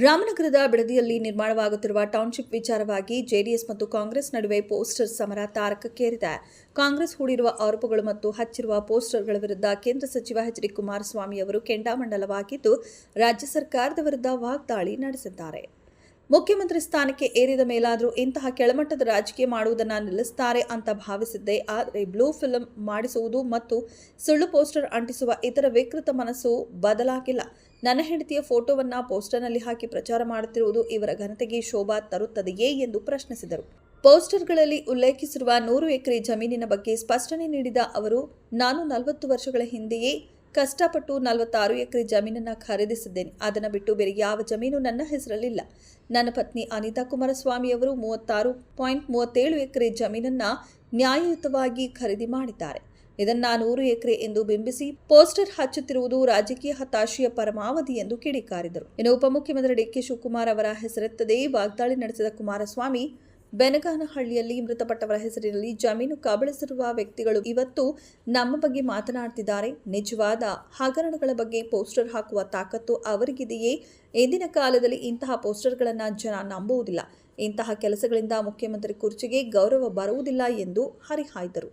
ರಾಮನಗರದ ಬಿಡದಿಯಲ್ಲಿ ನಿರ್ಮಾಣವಾಗುತ್ತಿರುವ ಟೌನ್ಶಿಪ್ ವಿಚಾರವಾಗಿ ಜೆಡಿಎಸ್ ಮತ್ತು ಕಾಂಗ್ರೆಸ್ ನಡುವೆ ಪೋಸ್ಟರ್ ಸಮರ ತಾರಕಕ್ಕೇರಿದೆ. ಕಾಂಗ್ರೆಸ್ ಹೂಡಿರುವ ಆರೋಪಗಳು ಮತ್ತು ಹಚ್ಚಿರುವ ಪೋಸ್ಟರ್ಗಳ ವಿರುದ್ಧ ಕೇಂದ್ರ ಸಚಿವ ಎಚ್ ಡಿ ಕುಮಾರಸ್ವಾಮಿ ಅವರು ಕೆಂಡಾಮಂಡಲವಾಗಿದ್ದು, ರಾಜ್ಯ ಸರ್ಕಾರದ ವಿರುದ್ಧ ವಾಗ್ದಾಳಿ ನಡೆಸಿದ್ದಾರೆ. ಮುಖ್ಯಮಂತ್ರಿ ಸ್ಥಾನಕ್ಕೆ ಏರಿದ ಮೇಲಾದರೂ ಇಂತಹ ಕೆಳಮಟ್ಟದ ರಾಜಕೀಯ ಮಾಡುವುದನ್ನು ನಿಲ್ಲಿಸುತ್ತಾರೆ ಅಂತ ಭಾವಿಸಿದ್ದೆ. ಆದರೆ ಬ್ಲೂ ಫಿಲ್ಮ್ ಮಾಡಿಸುವುದು ಮತ್ತು ಸುಳ್ಳು ಪೋಸ್ಟರ್ ಅಂಟಿಸುವ ಇತರ ವಿಕೃತ ಮನಸ್ಸು ಬದಲಾಗಿಲ್ಲ. ನನ್ನ ಹೆಂಡತಿಯ ಫೋಟೋವನ್ನ ಪೋಸ್ಟರ್ನಲ್ಲಿ ಹಾಕಿ ಪ್ರಚಾರ ಮಾಡುತ್ತಿರುವುದು ಇವರ ಘನತೆಗೆ ಶೋಭಾ ತರುತ್ತದೆಯೇ ಎಂದು ಪ್ರಶ್ನಿಸಿದರು. ಪೋಸ್ಟರ್ಗಳಲ್ಲಿ ಉಲ್ಲೇಖಿಸಿರುವ 100 ಎಕರೆ ಜಮೀನಿನ ಬಗ್ಗೆ ಸ್ಪಷ್ಟನೆ ನೀಡಿದ ಅವರು, ನಾನು 40 ವರ್ಷಗಳ ಹಿಂದೆಯೇ ಕಷ್ಟಪಟ್ಟು 46 ಎಕರೆ ಜಮೀನನ್ನು ಖರೀದಿಸಿದ್ದೇನೆ. ಅದನ್ನು ಬಿಟ್ಟು ಬೇರೆ ಯಾವ ಜಮೀನು ನನ್ನ ಹೆಸರಲ್ಲಿಲ್ಲ. ನನ್ನ ಪತ್ನಿ ಅನಿತಾ ಕುಮಾರಸ್ವಾಮಿ ಅವರು 36.37 ಎಕರೆ ಜಮೀನನ್ನು ನ್ಯಾಯಯುತವಾಗಿ ಖರೀದಿ ಮಾಡಿದ್ದಾರೆ. ಇದನ್ನ 100 ಎಕರೆ ಎಂದು ಬಿಂಬಿಸಿ ಪೋಸ್ಟರ್ ಹಚ್ಚುತ್ತಿರುವುದು ರಾಜಕೀಯ ಹತಾಶೆಯ ಪರಮಾವಧಿ ಎಂದು ಕಿಡಿಕಾರಿದರು. ಇನ್ನು ಉಪಮುಖ್ಯಮಂತ್ರಿ ಡಿ.ಕೆ. ಶಿವಕುಮಾರ್ ಅವರ ಹೆಸರೆತ್ತದೇ ವಾಗ್ದಾಳಿ ನಡೆಸಿದ ಕುಮಾರಸ್ವಾಮಿ, ಬೆನಗಾನಹಳ್ಳಿಯಲ್ಲಿ ಮೃತಪಟ್ಟವರ ಹೆಸರಿನಲ್ಲಿ ಜಮೀನು ಕಬಳಿಸಿರುವ ವ್ಯಕ್ತಿಗಳು ಇವತ್ತು ನಮ್ಮ ಬಗ್ಗೆ ಮಾತನಾಡ್ತಿದ್ದಾರೆ. ನಿಜವಾದ ಹಗರಣಗಳ ಬಗ್ಗೆ ಪೋಸ್ಟರ್ ಹಾಕುವ ತಾಕತ್ತು ಅವರಿಗಿದೆಯೇ? ಇಂದಿನ ಕಾಲದಲ್ಲಿ ಇಂತಹ ಪೋಸ್ಟರ್ಗಳನ್ನು ಜನ ನಂಬುವುದಿಲ್ಲ. ಇಂತಹ ಕೆಲಸಗಳಿಂದ ಮುಖ್ಯಮಂತ್ರಿ ಕುರ್ಚಿಗೆ ಗೌರವ ಬರುವುದಿಲ್ಲ ಎಂದು ಹರಿಹಾಯ್ದರು.